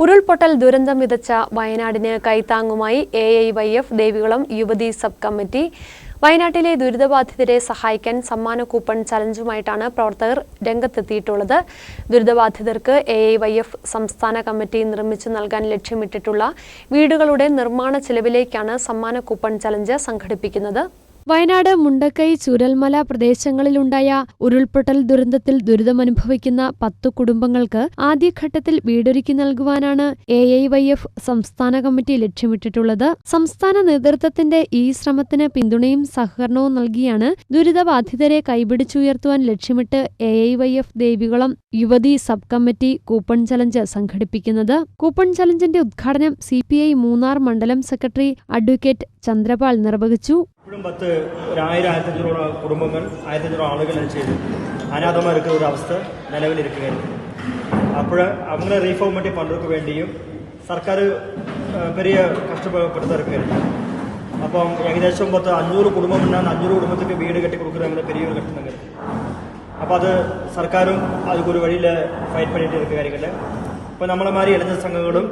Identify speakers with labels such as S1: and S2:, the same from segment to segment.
S1: ഉരുൾപൊട്ടൽ ദുരന്തം വിതച്ച വയനാടിന് കൈത്താങ്ങുമായി AIYF ദേവികുളം യുവതി സബ് കമ്മിറ്റി വയനാട്ടിലെ ദുരിതബാധിതരെ സഹായിക്കാൻ സമ്മാന കൂപ്പൺ ചലഞ്ചുമായിട്ടാണ് പ്രവർത്തകർ രംഗത്തെത്തിയിട്ടുള്ളത്. ദുരിതബാധിതർക്ക് AIYF സംസ്ഥാന കമ്മിറ്റി നിർമ്മിച്ചു നൽകാൻ ലക്ഷ്യമിട്ടിട്ടുള്ള വീടുകളുടെ നിർമ്മാണ ചെലവിലേക്കാണ് സമ്മാന കൂപ്പൺ ചലഞ്ച് സംഘടിപ്പിക്കുന്നത്. വയനാട് മുണ്ടക്കൈ ചൂരൽമല പ്രദേശങ്ങളിലുണ്ടായ ഉരുൾപൊട്ടൽ ദുരന്തത്തിൽ ദുരിതമനുഭവിക്കുന്ന 10 കുടുംബങ്ങൾക്ക് ആദ്യഘട്ടത്തിൽ വീടൊരുക്കി നൽകുവാനാണ് AIYF സംസ്ഥാന കമ്മിറ്റി ലക്ഷ്യമിട്ടിട്ടുള്ളത്. സംസ്ഥാന നേതൃത്വത്തിന്റെ ഈ ശ്രമത്തിന് പിന്തുണയും സഹകരണവും നൽകിയാണ് ദുരിതബാധിതരെ കൈപിടിച്ചുയർത്തുവാൻ ലക്ഷ്യമിട്ട് AIYF ദേവികുളം യുവതി സബ് കമ്മിറ്റി കൂപ്പൺ ചലഞ്ച് സംഘടിപ്പിക്കുന്നത്. കൂപ്പൺ ചലഞ്ചിന്റെ ഉദ്ഘാടനം CPI മൂന്നാർ മണ്ഡലം സെക്രട്ടറി അഡ്വക്കേറ്റ് ചന്ദ്രപാൽ നിർവഹിച്ചു.
S2: ഇപ്പോഴും 1000-1500 കുടുംബങ്ങൾ 1500 ആളുകൾ ചെയ്ത് അനാഥമാർക്ക് ഒരു അവസ്ഥ നിലവിലിരിക്കുകയായിരുന്നു. അപ്പോൾ അങ്ങനെ റീഫോർമേറ്റ് ഫണ്ടുകൾക്ക് വേണ്ടിയും സർക്കാർ വലിയ കഷ്ടപ്പെടുത്തിറക്കുകയായിരുന്നു. അപ്പം ഏകദേശം 500 കുടുംബം ഉണ്ടാകുന്ന 500 കുടുംബത്തേക്ക് വീട് കെട്ടിക്കൊടുക്കുക അങ്ങനെ പെരിയൊരു കെട്ടുന്നുണ്ട്. അപ്പോൾ അത് സർക്കാരും അതൊരു വഴിയിൽ ഫൈറ്റ് പണിയിട്ട് ഇരിക്കുക കാര്യങ്ങൾ. ഇപ്പോൾ നമ്മളെമാരി ഇടഞ്ഞ സംഘങ്ങളും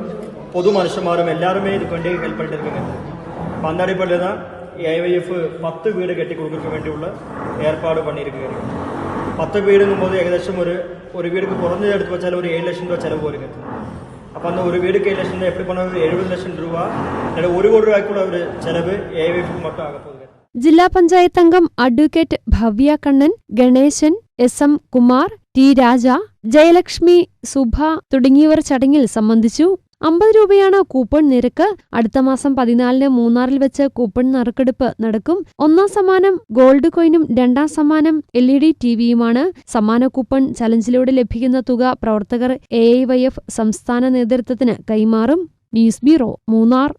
S2: പൊതു മനുഷ്യന്മാരും എല്ലാവരുമേ ഇത് വേണ്ടി ഹെൽപ്പ് പണിയിട്ടിരിക്കുന്നുണ്ട്. അപ്പം അന്നടിപ്പള്ളിൽ AIYF 10 വീട് കെട്ടിക്കൊടുക്കാൻ വേണ്ടിയുള്ള ഏർപ്പാട് പണിയിരിക്കുകയാണ്. 10 വീടുമ്പോൾ ഏകദേശം ഒരു വീടിക്ക് കുറഞ്ഞത് എടുത്ത് വെച്ചാൽ ഒരു 7 ലക്ഷം രൂപ ചിലവ് പോലും എത്തും. അപ്പം അന്ന് ഒരു വീടിക്ക് 7 ലക്ഷം രൂപ എപ്പി പണം 70 ലക്ഷം രൂപ അല്ലെങ്കിൽ 1 കോടി രൂപയ്ക്കുള്ള ഒരു ചിലവ് AIYF മൊത്തം ആകപ്പോകുക.
S1: ജില്ലാ പഞ്ചായത്ത് അംഗം advocate Bhavya Kannan, Ganesan, SM Kumar, T Raja, Jayalakshmi, Subha തുടങ്ങിയവർ ചടങ്ങിൽ സംബന്ധിച്ചു. 50 രൂപയാണ് കൂപ്പൺ നിരക്ക്. അടുത്ത മാസം 14-ന് മൂന്നാറിൽ വെച്ച് കൂപ്പൺ നറുക്കെടുപ്പ് നടക്കും. 1-ാം സമ്മാനം ഗോൾഡ് കോയിനും 2-ാം സമ്മാനം LED TVയുമാണ്. സമ്മാന കൂപ്പൺ ചലഞ്ചിലൂടെ ലഭിക്കുന്ന തുക പ്രവർത്തകർ AIYF സംസ്ഥാന നേതൃത്വത്തിന് കൈമാറും. News bureau, Munnar.